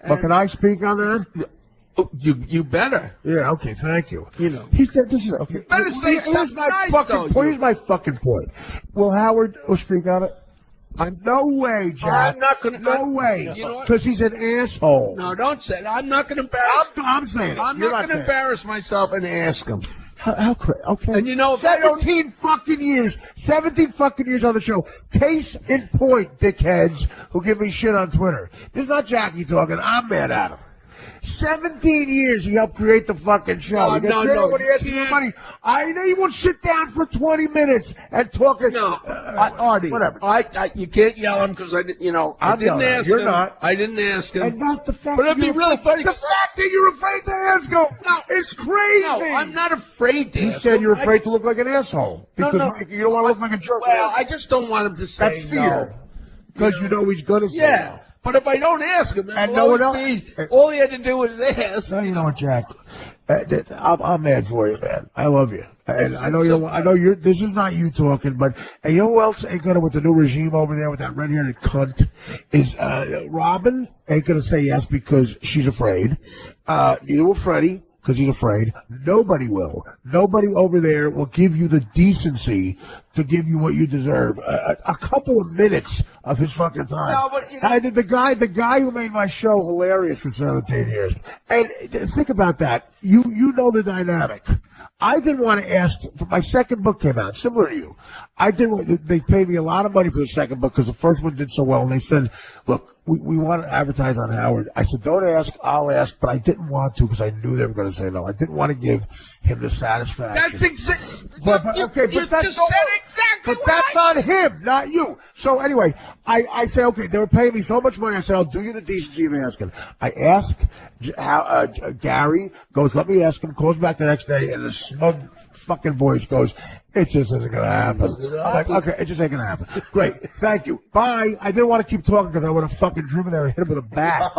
But can I speak on that? You better. Yeah, okay, thank you. You know. He said this is okay. You better say something nice, Here's my fucking point. Will Howard speak on it? No way, Jack. I'm not going to. No way. You know what? Because he's an asshole. No, don't say it. I'm not going to embarrass. I'm saying it. I'm not going to embarrass myself and ask him. How crazy? Okay. And you know, 17 fucking years on the show. Case in point, dickheads who give me shit on Twitter. This is not Jackie talking. I'm mad at him. 17 years he helped create the fucking show. No. When he asked for money. I know you won't sit down for 20 minutes and talk. Artie, whatever. You can't yell him because I didn't ask him. You're not. I didn't ask him. And not the fact. But it'd be really funny. The fact that you're afraid to ask him is crazy. No, I'm not afraid to. You said you're afraid to look like an asshole because you don't want to look like a jerk. Well, I just don't want him to say that's fear. Because you know he's gonna say no. But if I don't ask him, and no one else, all he had to do was ask. No, you know what, Jack? I'm mad for you, man. I love you, and I know you. I know you're. This is not you talking, but and you know who else ain't gonna with the new regime over there with that red-haired cunt is Robin ain't gonna say yes because she's afraid. Neither will Freddie. Because he's afraid. Nobody will. Nobody over there will give you the decency to give you what you deserve. A couple of minutes of his fucking time. No, but, you know, the guy who made my show hilarious for 17 years. And think about that. You know the dynamic. I didn't want to ask. My second book came out, similar to you. They paid me a lot of money for the second book because the first one did so well. And they said, look, we want to advertise on Howard. I said, don't ask, I'll ask. But I didn't want to because I knew they were going to say no. I didn't want to give him the satisfaction. That's exactly. But that's on him, not you. So anyway, I said, okay, they were paying me so much money. I said, I'll do you the decency of asking. I asked Gary, goes, let me ask him, calls back the next day, and the smug fucking voice goes, it just isn't going to happen. I'm like, okay, it just ain't going to happen. Great, thank you. Bye. I didn't want to keep talking because I would have fucking driven there and hit him with a bat.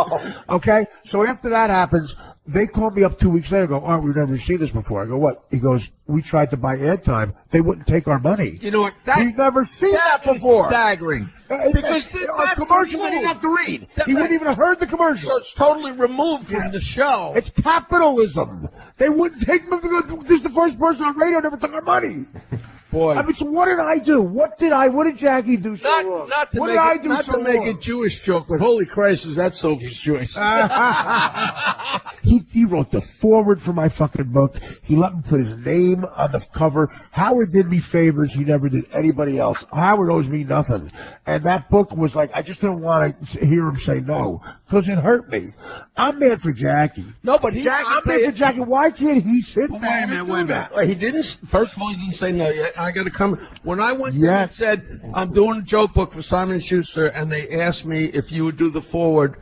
Okay? So after that happens, they called me up 2 weeks later and go, we've never seen this before. I go, what? He goes, we tried to buy airtime. They wouldn't take our money. You know what? We've never seen that before. Staggering. Because a commercial he didn't have to read. He wouldn't even have heard the commercial. So it's totally removed from the show. It's capitalism. They wouldn't take me because this is the first person on radio who never took our money. Boy. I mean, so what did I do? What did Jackie do so wrong? Not to make a Jewish joke, but holy Christ, is that Sophie's choice? He wrote the foreword for my fucking book. He let me put his name on the cover. Howard did me favors he never did anybody else. Howard owes me nothing. And that book was like, I just didn't want to hear him say no because it hurt me. I'm mad for Jackie. No, but I'm mad for Jackie. Why can't he sit there? Wait a minute. He didn't. First of all, he didn't say no yet. I got to come. When I went there and said, I'm doing a joke book for Simon & Schuster, and they asked me if you would do the foreword,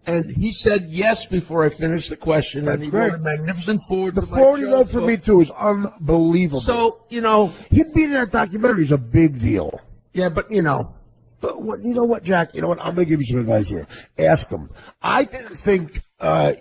and he said yes before I finished the question. That's and he great. wrote a magnifient foreword. The foreword he wrote for me, too, is unbelievable. So, you know. Him being in that documentary is a big deal. Yeah, but, you know. But you know what, Jack? You know what? I'm going to give you some advice here. Ask him. I didn't think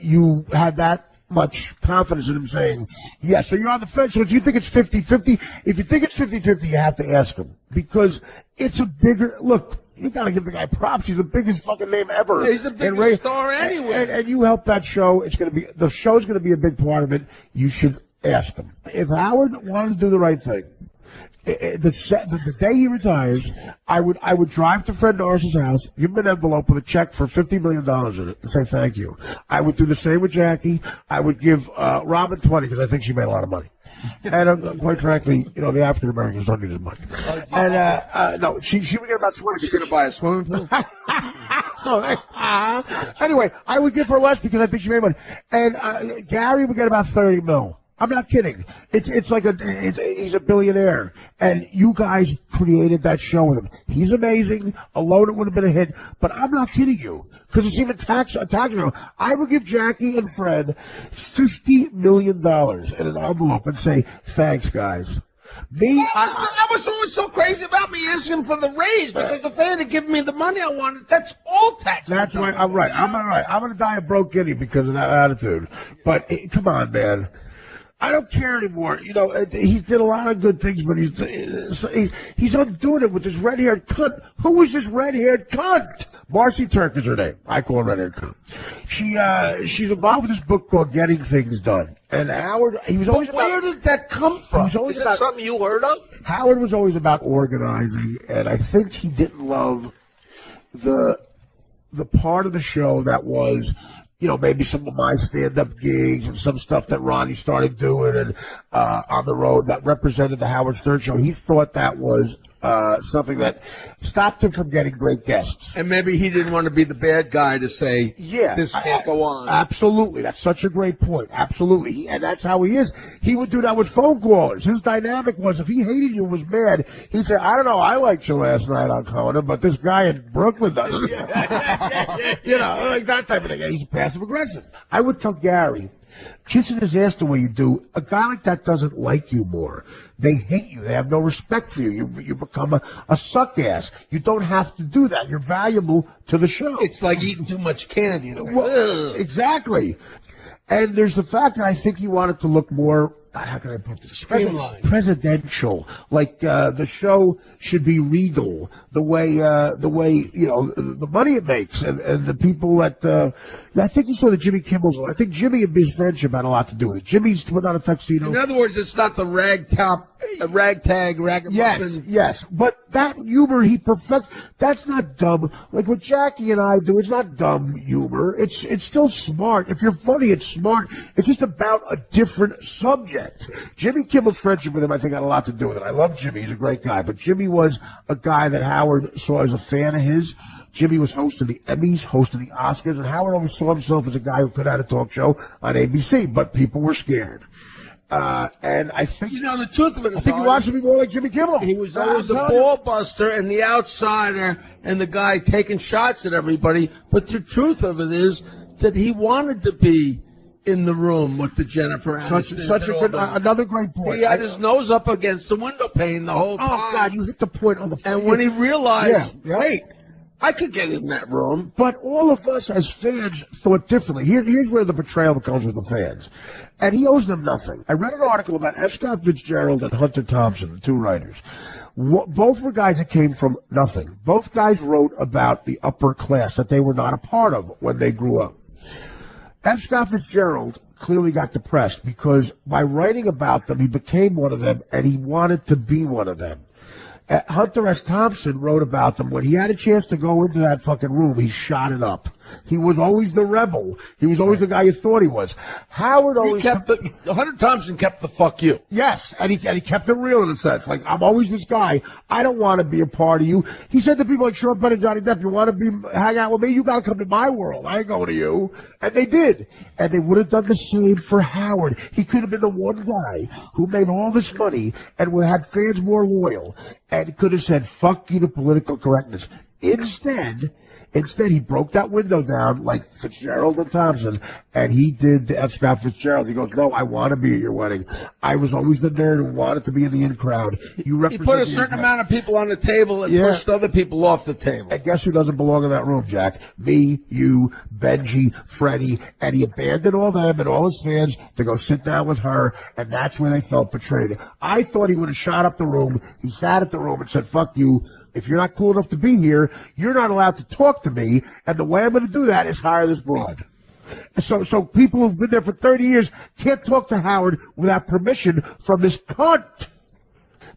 you had that much confidence in him saying yes. So you're on the fence. So if you think it's 50-50, if you think it's 50-50, you have to ask him because it's a bigger look. You got to give the guy props. He's the biggest fucking name ever. Yeah, he's the biggest star anyway. And you helped that show. The show's going to be a big part of it. You should ask him. If Howard wanted to do the right thing, the day he retires, I would drive to Fred Norris's house, give him an envelope with a check for $50 million in it, and say thank you. I would do the same with Jackie. I would give Robin 20 because I think she made a lot of money. And quite frankly, you know, the African Americans don't need his money. And no, she would get about 20. She's going to buy a swimming pool. Anyway, I would give her less because I think she made money. And Gary would get about 30 mil. I'm not kidding. It's like he's a billionaire, and you guys created that show with him. He's amazing. Alone, it would have been a hit. But I'm not kidding you because it's even tax. I would give Jackie and Fred $50 million in an envelope and say, "Thanks, guys." That was always so crazy about me asking for the raise because if they hadn't given me the money I wanted, that's all tax. That's right. I'm right. I'm all right. I'm going to die a broke guinea because of that attitude. But come on, man. I don't care anymore. You know, he did a lot of good things, but he's undoing it with this red-haired cunt. Who is this red-haired cunt? Marcy Turk is her name. I call her red-haired cunt. She's involved with this book called Getting Things Done. And Howard, he was always where did that come from? Is that something you heard of? Howard was always about organizing, and I think he didn't love the part of the show that was, you know, maybe some of my stand-up gigs and some stuff that Ronnie started doing and on the road that represented the Howard Stern show. He thought that was something that stopped him from getting great guests. And maybe he didn't want to be the bad guy to say, this can't go on. Absolutely. That's such a great point. Absolutely. And that's how he is. He would do that with phone callers. His dynamic was, if he hated you and was mad, he'd say, I don't know, I liked you last night on Conan, but this guy in Brooklyn doesn't. You know, like that type of thing. He's passive-aggressive. I would tell Gary, kissing his ass the way you do, a guy like that doesn't like you more. They hate you. They have no respect for you. You become a suck ass. You don't have to do that. You're valuable to the show. It's like eating too much candy. It's like, well, exactly. And there's the fact that I think he wanted to look more, how can I put this? Presidential. Like the show should be regal. The way you know, the money it makes, and the people that I think you saw the Jimmy Kimmel's. I think Jimmy and his friendship had a lot to do with it. Jimmy's put on a tuxedo. In other words, it's not the ragtag, ragamuffin. Yes, but that humor he perfects. That's not dumb. Like what Jackie and I do, it's not dumb humor. It's still smart. If you're funny, it's smart. It's just about a different subject. Jimmy Kimmel's friendship with him, I think, had a lot to do with it. I love Jimmy. He's a great guy. But Jimmy was a guy that Howard saw as a fan of his. Jimmy was hosting the Emmys, hosting the Oscars, and Howard always saw himself as a guy who could have a talk show on ABC, but people were scared. And I think, you know, the truth of it is, I think he wants to be more like Jimmy Kimmel. He was always a ball buster and the outsider and the guy taking shots at everybody. But the truth of it is that he wanted to be in the room with the Jennifer Aniston. Such a good, another great point. He had his nose up against the window pane the whole time. Oh God, you hit the point on the. And when he realized, wait, I could get in that room. But all of us as fans thought differently. Here's where the betrayal comes with the fans. And he owes them nothing. I read an article about F. Scott Fitzgerald and Hunter Thompson, the two writers. Both were guys that came from nothing. Both guys wrote about the upper class that they were not a part of when they grew up. F. Scott Fitzgerald clearly got depressed because by writing about them, he became one of them, and he wanted to be one of them. Hunter S. Thompson wrote about them. When he had a chance to go into that fucking room, he shot it up. He was always the rebel. He was always the guy you thought he was. Howard always Hunter Thompson kept the fuck you. Yes, and he kept it real in a sense. Like, I'm always this guy. I don't want to be a part of you. He said to people like Sean Penn and Johnny Depp, you want to hang out with me? You got to come to my world. I ain't going to you. And they did. And they would have done the same for Howard. He could have been the one guy who made all this money and would have had fans more loyal and could have said, fuck you to political correctness. Instead, he broke that window down like Fitzgerald and Thompson, and he did the F. Scott Fitzgerald. He goes, no, I want to be at your wedding. I was always the nerd who wanted to be in the in crowd. He put a certain amount of people on the table and pushed other people off the table. And guess who doesn't belong in that room, Jack? Me, you, Benji, Freddie, and he abandoned all them and all his fans to go sit down with her, and that's where they felt betrayed. I thought he would have shot up the room. He sat at the room and said, fuck you. If you're not cool enough to be here, you're not allowed to talk to me, and the way I'm going to do that is hire this broad. So people who've been there for 30 years can't talk to Howard without permission from this cunt.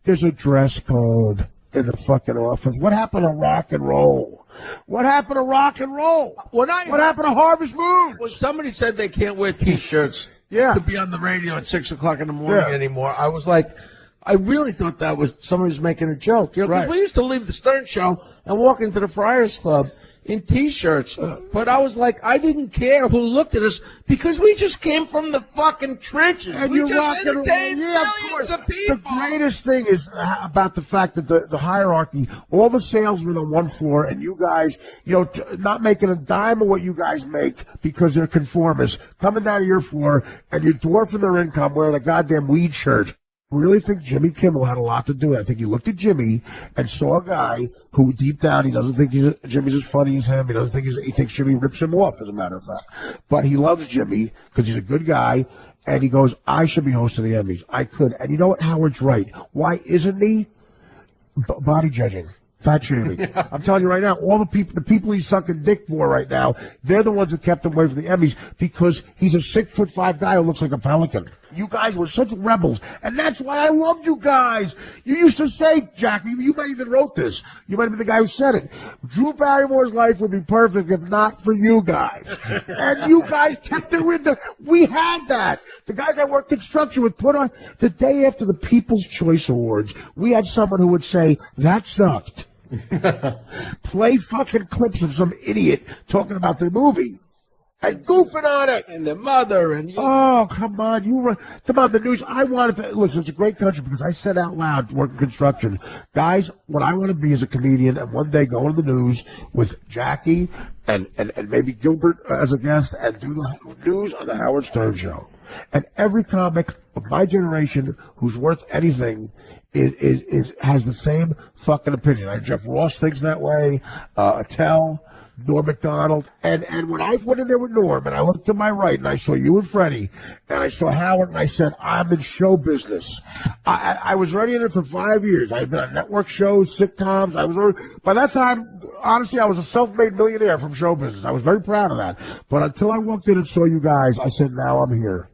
There's a dress code in the fucking office. What happened to rock and roll? What happened to rock and roll? What happened to Harvest Moon? When somebody said they can't wear T-shirts to be on the radio at 6 o'clock in the morning anymore, I was like, I really thought that was somebody was making a joke. You know, because we used to leave the Stern Show and walk into the Friars Club in T-shirts. But I was like, I didn't care who looked at us because we just came from the fucking trenches. And we just entertained millions of people. The greatest thing is about the fact that the hierarchy, all the salesmen on one floor and you guys, you know, not making a dime of what you guys make because they're conformists, coming down to your floor and you're dwarfing their income wearing a goddamn weed shirt. really think Jimmy Kimmel had a lot to do with it. I think he looked at Jimmy and saw a guy who deep down he doesn't think Jimmy's as funny as him. He doesn't think he thinks Jimmy rips him off, as a matter of fact. But he loves Jimmy because he's a good guy. And he goes, I should be hosting the Emmys. I could. And you know what? Howard's right. Why isn't he? Body judging. Fat shaming. I'm telling you right now, all the people he's sucking dick for right now, they're the ones who kept him away from the Emmys because he's a 6'5" guy who looks like a pelican. You guys were such rebels, and that's why I loved you guys. You used to say, Jack, you might even wrote this. You might have been the guy who said it. Drew Barrymore's life would be perfect if not for you guys. And you guys kept it with we had that. The guys I worked construction with put on, the day after the People's Choice Awards, we had someone who would say, that sucked. Play fucking clips of some idiot talking about the movie and goofing on it. And the mother and you. Oh, come on. Come on, the news. I wanted to. Listen, it's a great country because I said out loud, working construction, guys, what I want to be is a comedian and one day go on the news with Jackie and maybe Gilbert as a guest and do the news on the Howard Stern Show. And every comic of my generation who's worth anything has the same fucking opinion. Jeff Ross thinks that way. Attell, Norm Macdonald, and when I went in there with Norm, and I looked to my right, and I saw you and Freddie, and I saw Howard, and I said, I'm in show business. I was already in it for 5 years. I had been on network shows, sitcoms. By that time, honestly, I was a self-made millionaire from show business. I was very proud of that. But until I walked in and saw you guys, I said, now I'm here.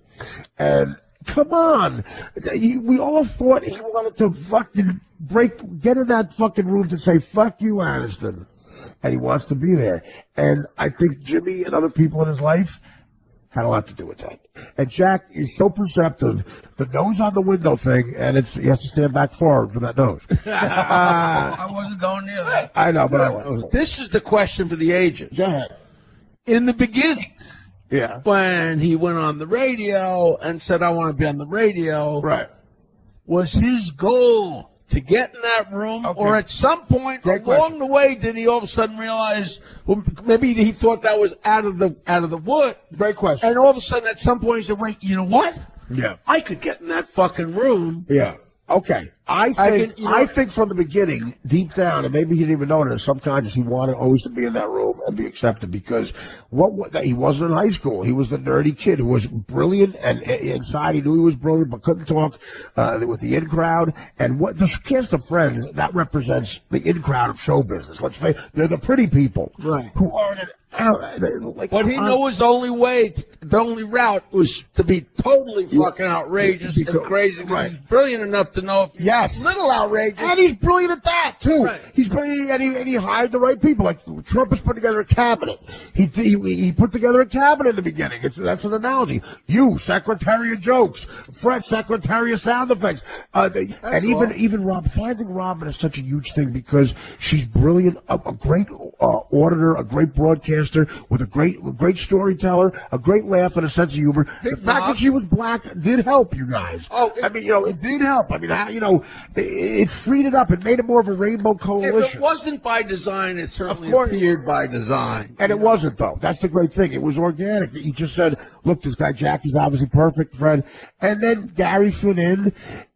And come on. We all thought he wanted to fucking get in that fucking room to say, fuck you, Aniston. And he wants to be there. And I think Jimmy and other people in his life had a lot to do with that. And Jack is so perceptive. The nose on the window thing, and he has to stand back forward for that nose. I wasn't going near that. I know, but I went. This is the question for the agents. Go ahead. In the beginning, yeah, when he went on the radio and said, I want to be on the radio, right, was his goal to get in that room, or at some point along the way, did he all of a sudden realize, well, maybe he thought that was out of the wood? Great question. And all of a sudden, at some point, he said, "Wait, you know what? Yeah, I could get in that fucking room." Yeah. Okay. I think from the beginning, deep down, and maybe he didn't even know it, in subconscious, he wanted always to be in that room and be accepted because he wasn't in high school. He was the nerdy kid who was brilliant, and inside he knew he was brilliant but couldn't talk with the in crowd. And what the cast of Friends, that represents the in crowd of show business. Let's face it, they're the pretty people who aren't but he knew his only way, the only route was to be totally fucking outrageous and crazy. Because he's brilliant enough to know if he's a little outrageous. And he's brilliant at that, too. Right. He's brilliant, and he hired the right people. Like Trump has put together a cabinet. He put together a cabinet in the beginning. That's an analogy. You, Secretary of Jokes. Fred, Secretary of Sound Effects. Even Rob. Finding Robin is such a huge thing because she's brilliant, a great auditor, a great broadcaster, with a great storyteller, a great laugh, and a sense of humor. The fact that she was black did help you guys. It did help. I mean, it freed it up. It made it more of a rainbow coalition. If it wasn't by design, it certainly appeared by design. And it wasn't, though. That's the great thing. It was organic. He just said, look, this guy Jackie's obviously perfect, Fred. And then Gary fit in.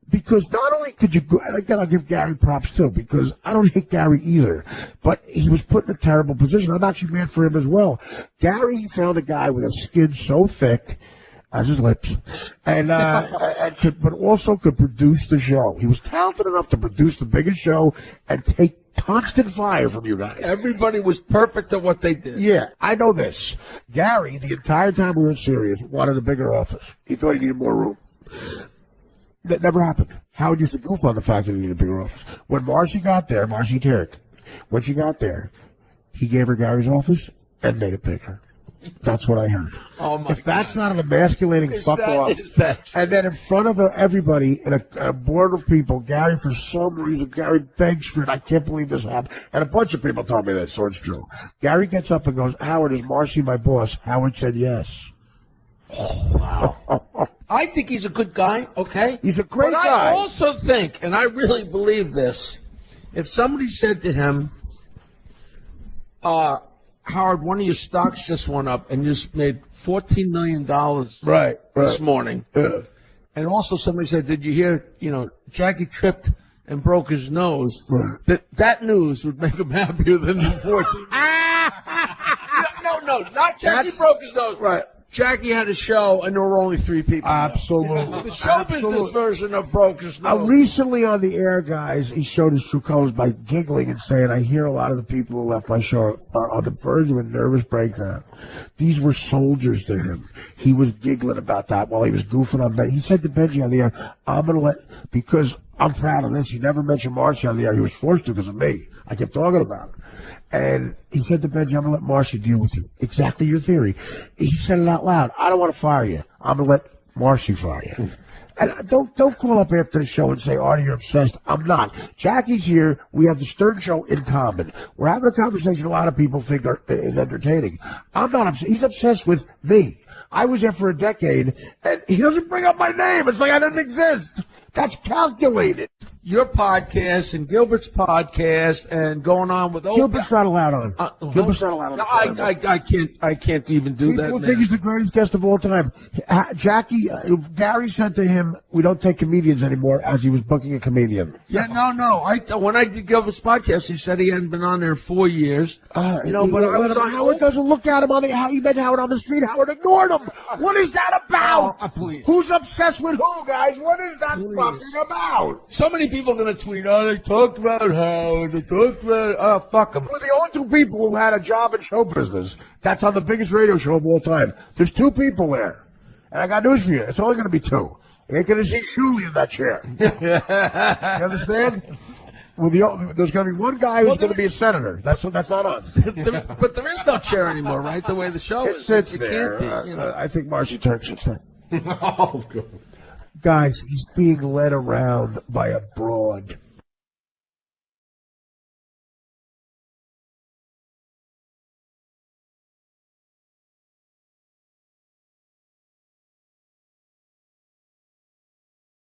Because not only could you, and again, I'll give Gary props too, because I don't hate Gary either, but he was put in a terrible position. I'm actually mad for him as well. Gary found a guy with a skin so thick as his lips, but also could produce the show. He was talented enough to produce the biggest show and take constant fire from you guys. Everybody was perfect at what they did. Yeah, I know this. Gary, the entire time we were in Sirius, wanted a bigger office. He thought he needed more room. That never happened. Howard used to goof on the fact that he needed a bigger office. When Marcy got there, Marcy Tarek, when she got there, he gave her Gary's office and made it bigger. That's what I heard. Oh my if that's not an emasculating fuck off, and then in front of everybody in a board of people, Gary, for some reason, Gary begs for it. I can't believe this happened. And a bunch of people told me that, so it's true. Gary gets up and goes, Howard, is Marcy my boss? Howard said yes. Oh, wow. I think he's a good guy, okay? He's a great guy. But I also think, and I really believe this, if somebody said to him, Howard, one of your stocks just went up and you just made $14 million this morning, And also somebody said, did you hear, Jackie tripped and broke his nose? Right. That news would make him happier than the 14. No, not Jackie broke his nose. Right. Jackie had a show, and there were only 3 people. Absolutely. The show business version of broke his nose. Recently on the air, guys, he showed his true colors by giggling and saying, I hear a lot of the people who left my show are on the verge of a nervous breakdown. These were soldiers to him. He was giggling about that while he was goofing on Benji. He said to Benji on the air, I'm going to because I'm proud of this. He never mentioned Marcy on the air. He was forced to because of me. I kept talking about it. And he said to Benji, I'm going to let Marcy deal with you. Exactly your theory. He said it out loud. I don't want to fire you. I'm going to let Marcy fire you. And don't call up after the show and say, Artie, you're obsessed. I'm not. Jackie's here. We have the Stern Show in common. We're having a conversation a lot of people think is entertaining. I'm not obsessed. He's obsessed with me. I was there for a decade, and he doesn't bring up my name. It's like I didn't exist. That's calculated. Your podcast and Gilbert's podcast and going on with Gilbert's not allowed on. Gilbert's not allowed on. I can't even do that. People think he's the greatest guest of all time. Gary said to him, "We don't take comedians anymore," as he was booking a comedian. Yeah, no. When I did Gilbert's podcast, he said he hadn't been on there in 4 years. But I was on. Howard doesn't look at him on the. He met Howard on the street. Howard ignored him. What is that about? Please. Who's obsessed with who, guys? What is that fucking about? So many people are going to tweet, they talked about Howard, they talked about, fuck them. We're the only 2 people who had a job in show business. That's on the biggest radio show of all time. There's 2 people there. And I got news for you. It's only going to be 2. You ain't going to see Shuley in that chair. You understand? There's going to be one guy who's going to be a senator. That's not us. But there is no chair anymore, right? The way the show is. It sits there. Can't be, I think Marcy Turk sits there. Oh, good. Guys, he's being led around by a broad.